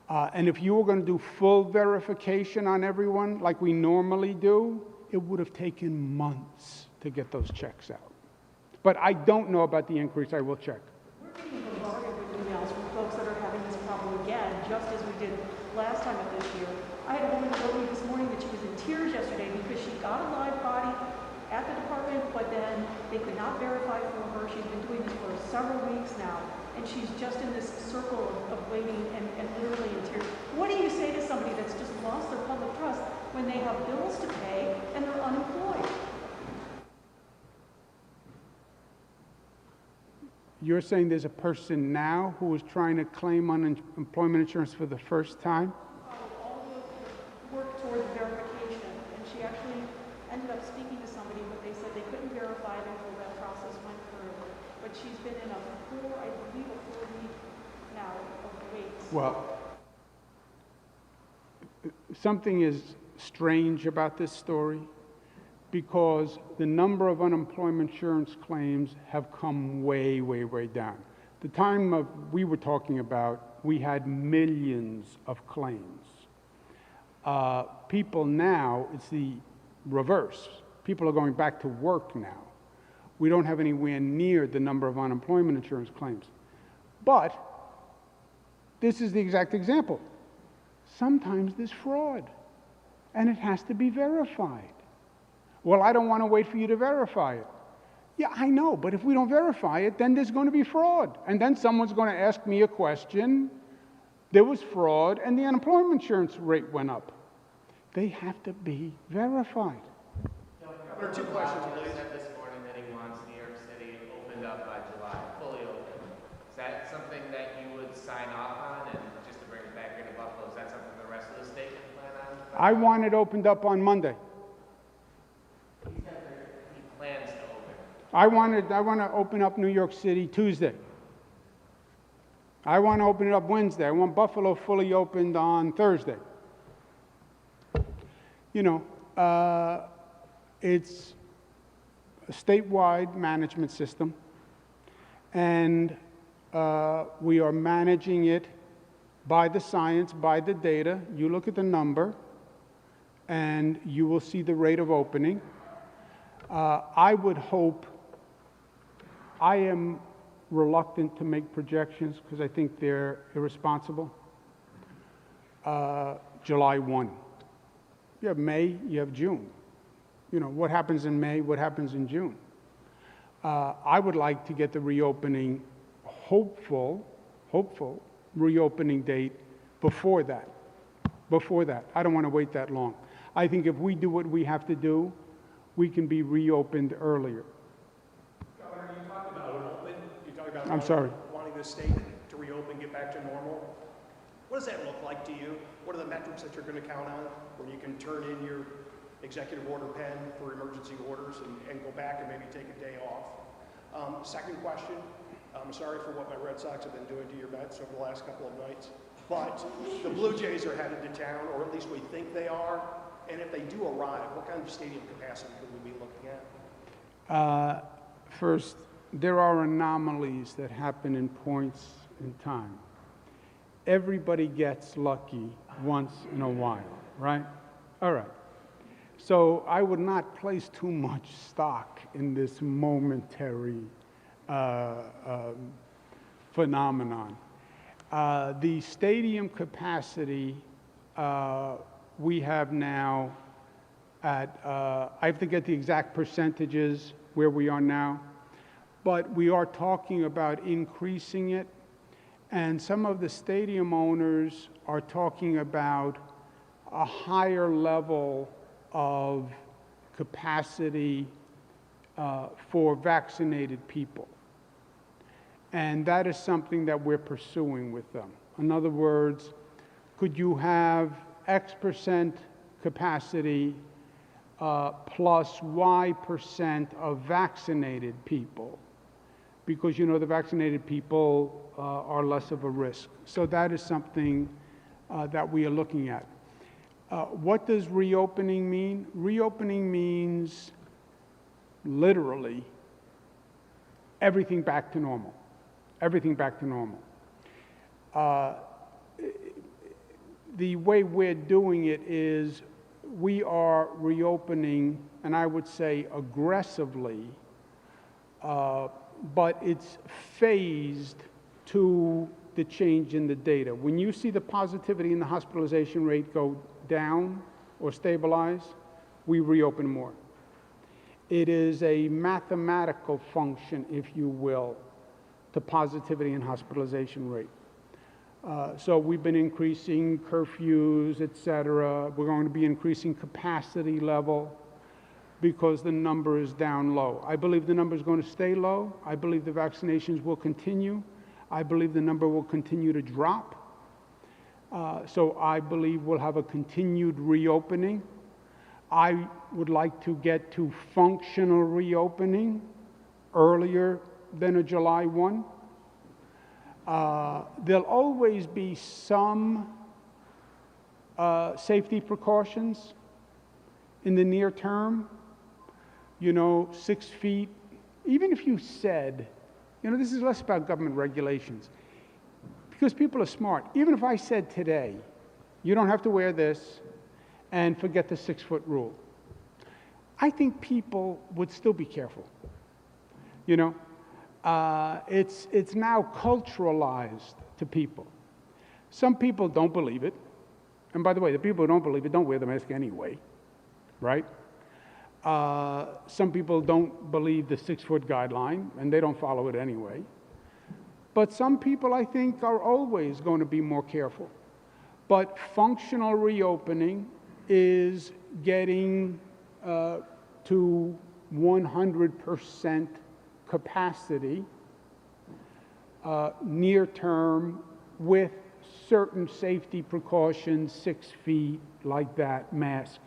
Speaker 1: And if you were going to do full verification on everyone like we normally do, it would have taken months to get those checks out. But I don't know about the increase. I will check.
Speaker 7: We're getting bombarded with emails from folks that are having this problem again, just as we did last time of this year. I had a woman who wrote me this morning that she was in tears yesterday because she got a live body at the department, but then they could not verify for her. She's been doing this for several weeks now, and she's just in this circle of waiting and literally in tears. What do you say to somebody that's just lost their public trust when they have bills to pay and they're unemployed?
Speaker 1: You're saying there's a person now who is trying to claim unemployment insurance for the first time?
Speaker 7: All the work toward verification, and she actually ended up speaking to somebody, but they said they couldn't verify it until that process went through. But she's been in I believe a 4-week now of waits.
Speaker 1: Well, something is strange about this story because the number of unemployment insurance claims have come way, way, way down. The time we were talking about, we had millions of claims. People now, it's the reverse. People are going back to work now. We don't have anywhere near the number of unemployment insurance claims. But this is the exact example. Sometimes there's fraud, and it has to be verified. Well, I don't want to wait for you to verify it. Yeah, I know, but if we don't verify it, then there's going to be fraud. And then someone's going to ask me a question. There was fraud, and the unemployment insurance rate went up. They have to be verified.
Speaker 5: There are 2 questions, please.
Speaker 8: Said this morning that he wants New York City opened up by July, fully open. Is that something that you would sign off on? And just to bring it back here to Buffalo, is that something the rest of the state can plan on?
Speaker 1: I want it opened up on Monday.
Speaker 8: He said that he plans to open.
Speaker 1: I want to open up New York City Tuesday. I want to open it up Wednesday. I want Buffalo fully opened on Thursday. You know, it's a statewide management system, and we are managing it by the science, by the data. You look at the number, and you will see the rate of opening. I would hope, I am reluctant to make projections because I think they're irresponsible. July 1. You have May, you have June. You know, what happens in May, what happens in June? I would like to get the reopening, hopeful reopening date before that. I don't want to wait that long. I think if we do what we have to do, we can be reopened earlier.
Speaker 5: Governor, you talked about open. You talked about wanting the state to reopen, get back to normal. What does that look like to you? What are the metrics that you're going to count on where you can turn in your executive order pen for emergency orders and go back and maybe take a day off? Second question, I'm sorry for what my Red Sox have been doing to your Mets over the last couple of nights, but the Blue Jays are headed to town, or at least we think they are, and if they do arrive, what kind of stadium capacity could we be looking at?
Speaker 1: First, there are anomalies that happen in points in time. Everybody gets lucky once in a while, right? All right. So I would not place too much stock in this momentary phenomenon. The stadium capacity we have now at, I have to get the exact percentages where we are now, but we are talking about increasing it. And some of the stadium owners are talking about a higher level of capacity for vaccinated people. And that is something that we're pursuing with them. In other words, could you have X percent capacity plus Y percent of vaccinated people? Because, you know, the vaccinated people are less of a risk. So that is something that we are looking at. What does reopening mean? Reopening means literally everything back to normal. Everything back to normal. The way we're doing it is we are reopening, and I would say aggressively, but it's phased to the change in the data. When you see the positivity and the hospitalization rate go down or stabilize, we reopen more. It is a mathematical function, if you will, to positivity and hospitalization rate. So we've been increasing curfews, et cetera. We're going to be increasing capacity level because the number is down low. I believe the number is going to stay low. I believe the vaccinations will continue. I believe the number will continue to drop. So I believe we'll have a continued reopening. I would like to get to functional reopening earlier than a July 1. There'll always be some safety precautions in the near term. 6 feet. Even if you said, this is less about government regulations, because people are smart. Even if I said today, you don't have to wear this, and forget the 6-foot rule, I think people would still be careful. It's now culturalized to people. Some people don't believe it. And by the way, the people who don't believe it don't wear the mask anyway, right? Some people don't believe the 6-foot guideline, and they don't follow it anyway. But some people, I think, are always going to be more careful. But functional reopening is getting to 100% capacity near term with certain safety precautions, 6 feet, like that, mask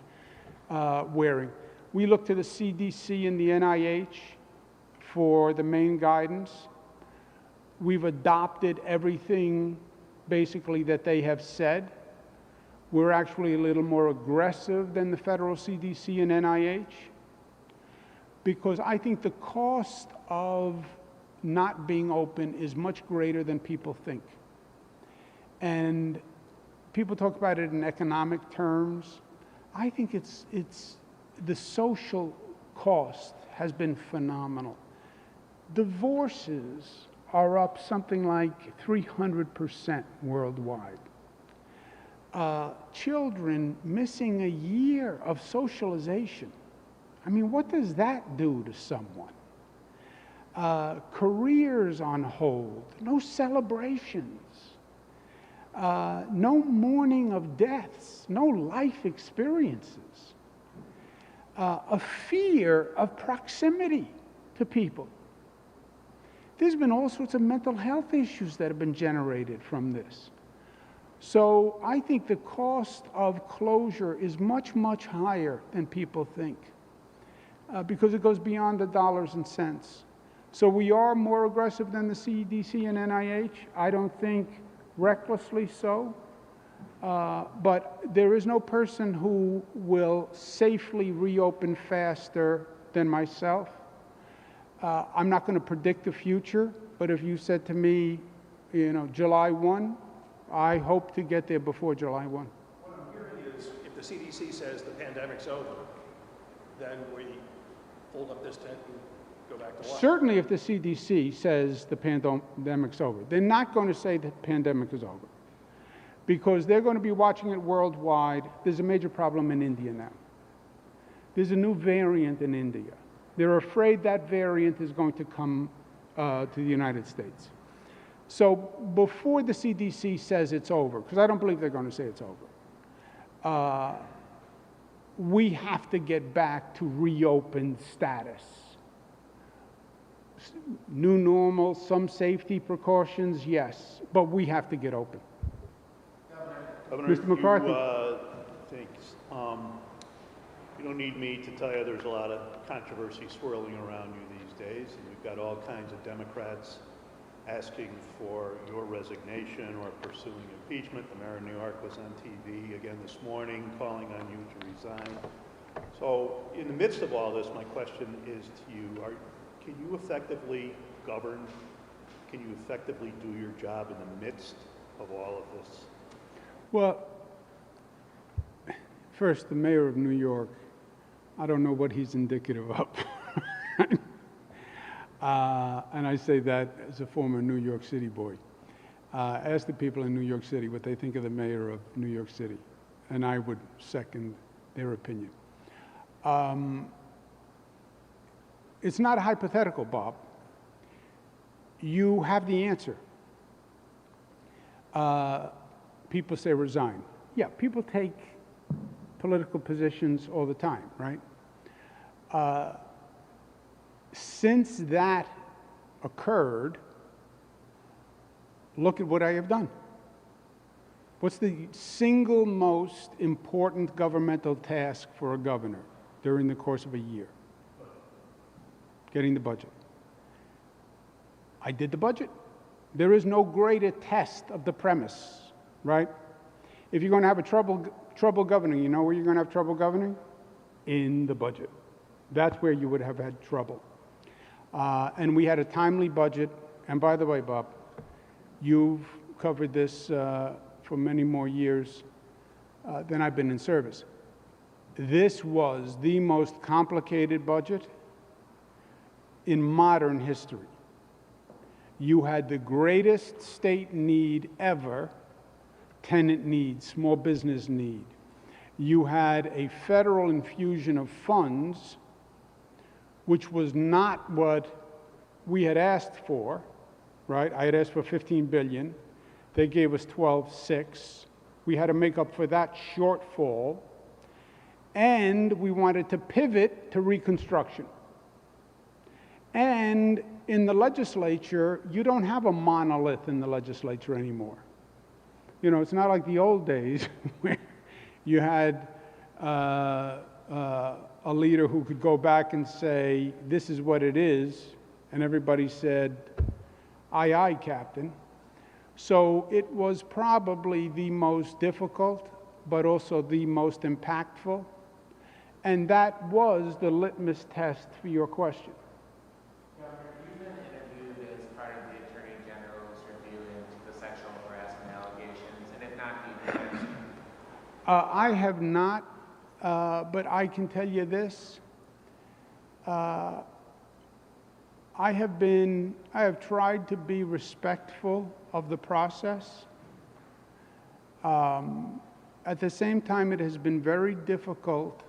Speaker 1: wearing. We look to the CDC and the NIH for the main guidance. We've adopted everything basically that they have said. We're actually a little more aggressive than the federal CDC and NIH because I think the cost of not being open is much greater than people think. And people talk about it in economic terms. I think it's the social cost has been phenomenal. Divorces are up something like 300% worldwide. Children missing a year of socialization. I mean, what does that do to someone? Careers on hold, no celebrations, no mourning of deaths, no life experiences. A fear of proximity to people. There's been all sorts of mental health issues that have been generated from this. So I think the cost of closure is much, much higher than people think because it goes beyond the dollars and cents. So we are more aggressive than the CDC and NIH. I don't think recklessly so. But there is no person who will safely reopen faster than myself. I'm not going to predict the future, but if you said to me, July 1, I hope to get there before July 1.
Speaker 5: What I'm hearing is if the CDC says the pandemic's over, then we fold up this tent and go back to life.
Speaker 1: Certainly if the CDC says the pandemic's over. They're not going to say the pandemic is over, because they're going to be watching it worldwide. There's a major problem in India now. There's a new variant in India. They're afraid that variant is going to come to the United States. So before the CDC says it's over, because I don't believe they're going to say it's over, we have to get back to reopened status. New normal, some safety precautions, yes, but we have to get open.
Speaker 9: Governor,
Speaker 1: Mr. McCarthy.
Speaker 9: Thanks. You don't need me to tell you there's a lot of controversy swirling around you these days, and we've got all kinds of Democrats asking for your resignation or pursuing impeachment. The mayor of New York was on TV again this morning calling on you to resign. So in the midst of all this, my question is to you, can you effectively govern? Can you effectively do your job in the midst of all of this?
Speaker 1: Well, first, the mayor of New York, I don't know what he's indicative of. And I say that as a former New York City boy. Ask the people in New York City what they think of the mayor of New York City, and I would second their opinion. It's not a hypothetical, Bob. You have the answer. People say resign. Yeah, people take political positions all the time, right? Since that occurred, look at what I have done. What's the single most important governmental task for a governor during the course of a year? Getting the budget. I did the budget. There is no greater test of the premise, right? If you're going to have a trouble governing, you know where you're going to have trouble governing? In the budget. That's where you would have had trouble. And we had a timely budget. And by the way, Bob, you've covered this for many more years than I've been in service. This was the most complicated budget in modern history. You had the greatest state need ever, tenant need, small business need. You had a federal infusion of funds, which was not what we had asked for, right? I had asked for $15 billion. They gave us $12.6. We had to make up for that shortfall. And we wanted to pivot to reconstruction. And in the legislature, you don't have a monolith in the legislature anymore. You know, it's not like the old days where you had a leader who could go back and say, this is what it is, and everybody said, aye, aye, Captain. So it was probably the most difficult, but also the most impactful, and that was the litmus test for your question.
Speaker 8: Governor, you've been interviewed as part of the Attorney General's review into the sexual harassment allegations, and if not, do you plan to?
Speaker 1: I have not, but I can tell you this. I have tried to be respectful of the process. At the same time, it has been very difficult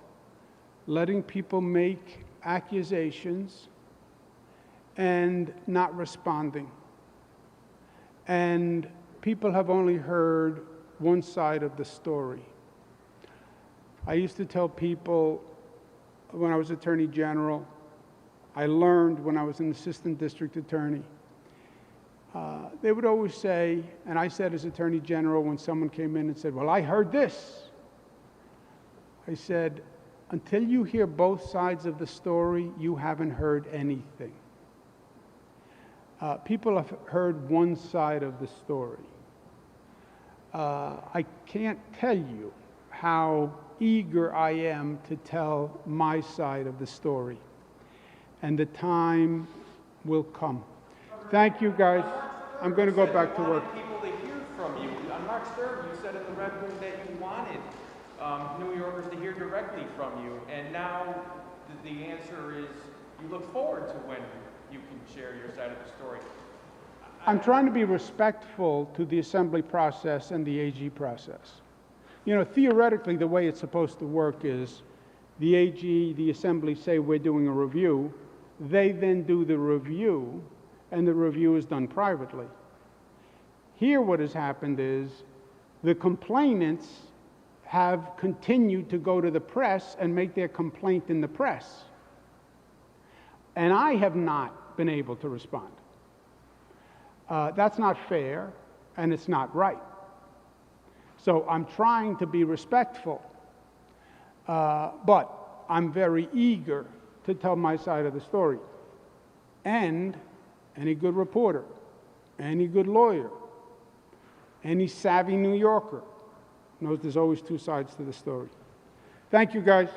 Speaker 1: letting people make accusations and not responding. And people have only heard one side of the story. I used to tell people when I was Attorney General, I learned when I was an Assistant District Attorney, they would always say, and I said as Attorney General when someone came in and said, well, I heard this. I said, until you hear both sides of the story, you haven't heard anything. People have heard one side of the story. I can't tell you how eager I am to tell my side of the story, and the time will come. Thank you, guys. I'm going to go back to work.
Speaker 10: You wanted people to hear from you. On March 3rd, you said in the Red Room that you wanted New Yorkers to hear directly from you, and now the answer is you look forward to when you can share your side of the story.
Speaker 1: I'm trying to be respectful to the assembly process and the AG process. You know, theoretically, the way it's supposed to work is the AG, the assembly say we're doing a review. They then do the review, and the review is done privately. Here what has happened is the complainants have continued to go to the press and make their complaint in the press. And I have not been able to respond. That's not fair, and it's not right. So I'm trying to be respectful, but I'm very eager to tell my side of the story. And any good reporter, any good lawyer, any savvy New Yorker knows there's always two sides to the story. Thank you, guys.